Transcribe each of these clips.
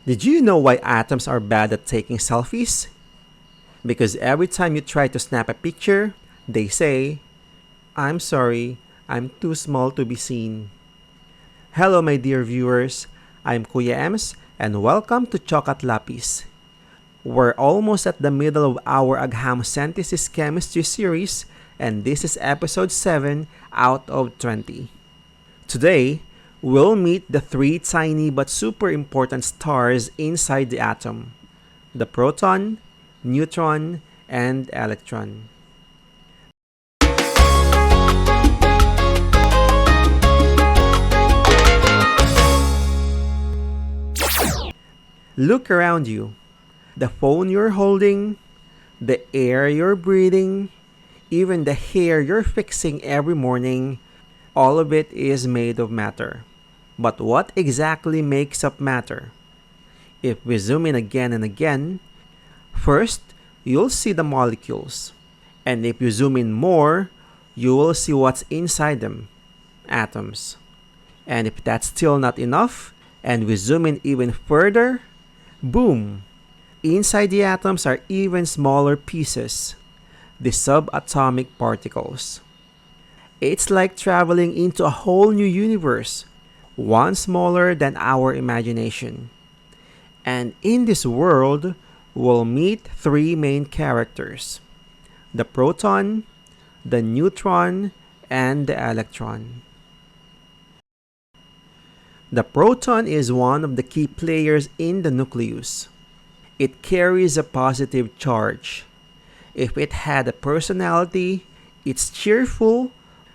Did you know why atoms are bad at taking selfies? Because every time you try to snap a picture, they say, "I'm sorry, I'm too small to be seen." Hello my dear viewers, I'm Kuya Ems and welcome to Chocat Lapis. We're almost at the middle of our Agham synthesis chemistry series and this is episode 7 out of 20. Today, we'll meet the three tiny but super important stars inside the atom: the proton, neutron, and electron. Look around you. The phone you're holding, the air you're breathing, even the hair you're fixing every morning, all of it is made of matter. But what exactly makes up matter? If we zoom in again and again, first, you'll see the molecules. And if you zoom in more, you will see what's inside them, atoms. And if that's still not enough, and we zoom in even further, boom! Inside the atoms are even smaller pieces, the subatomic particles. It's like traveling into a whole new universe, one smaller than our imagination. And in this world, we'll meet three main characters: the proton, the neutron, and the electron. The proton is one of the key players in the nucleus. It carries a positive charge. If it had a personality, it's cheerful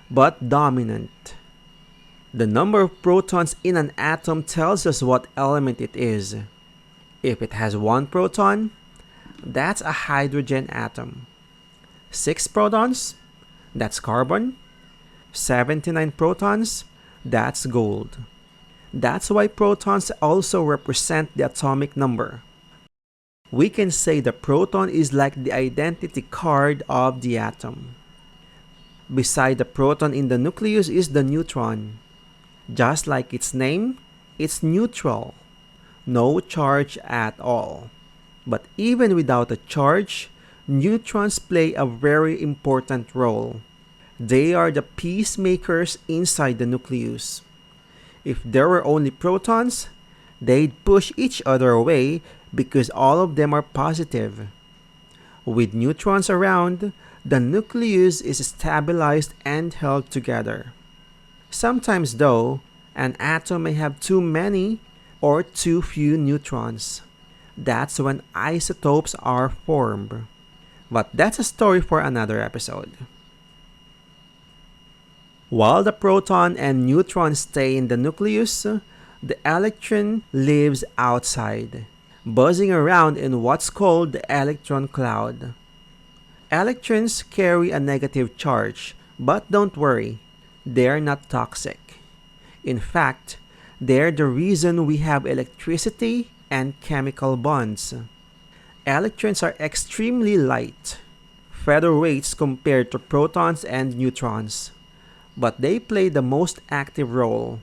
but dominant. The number of protons in an atom tells us what element it is. If it has one proton, that's a hydrogen atom. 6 protons, that's carbon. 79 protons, that's gold. That's why protons also represent the atomic number. We can say the proton is like the identity card of the atom. Beside the proton in the nucleus is the neutron. Just like its name, it's neutral. No charge at all. But even without a charge, neutrons play a very important role. They are the peacemakers inside the nucleus. If there were only protons, they'd push each other away because all of them are positive. With neutrons around, the nucleus is stabilized and held together. Sometimes though, an atom may have too many or too few neutrons. That's when isotopes are formed. But that's a story for another episode. While the proton and neutron stay in the nucleus, the electron lives outside, buzzing around in what's called the electron cloud. Electrons carry a negative charge, but don't worry, they're not toxic. In fact, they're the reason we have electricity and chemical bonds. Electrons are extremely light, featherweights compared to protons and neutrons. But they play the most active role.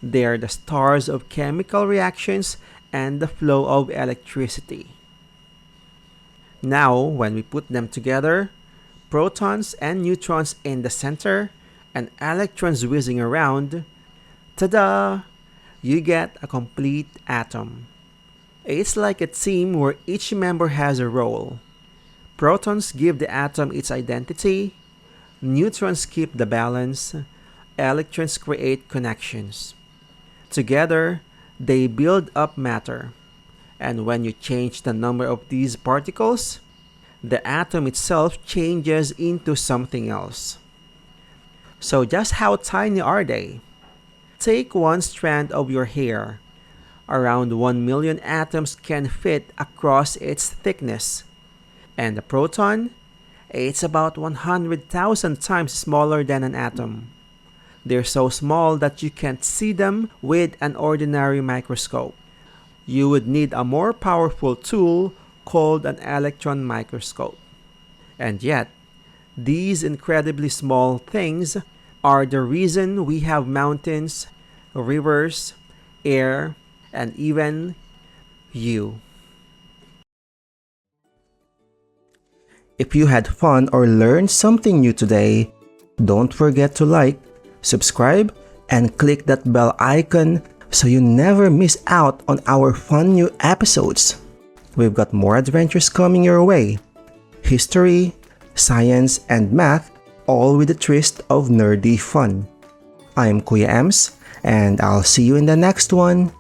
They are the stars of chemical reactions and the flow of electricity. Now, when we put them together, protons and neutrons in the center and electrons whizzing around, ta-da! You get a complete atom. It's like a team where each member has a role. Protons give the atom its identity, neutrons keep the balance, electrons create connections. Together, they build up matter. And when you change the number of these particles, the atom itself changes into something else. So just how tiny are they? Take one strand of your hair. Around 1 million atoms can fit across its thickness. And the proton? It's about 100,000 times smaller than an atom. They're so small that you can't see them with an ordinary microscope. You would need a more powerful tool called an electron microscope. And yet, these incredibly small things are the reason we have mountains, rivers, air, and even you. If you had fun or learned something new today, don't forget to like, subscribe, and click that bell icon so you never miss out on our fun new episodes. We've got more adventures coming your way. History, science, and math, all with a twist of nerdy fun. I'm Kuya Ems, and I'll see you in the next one.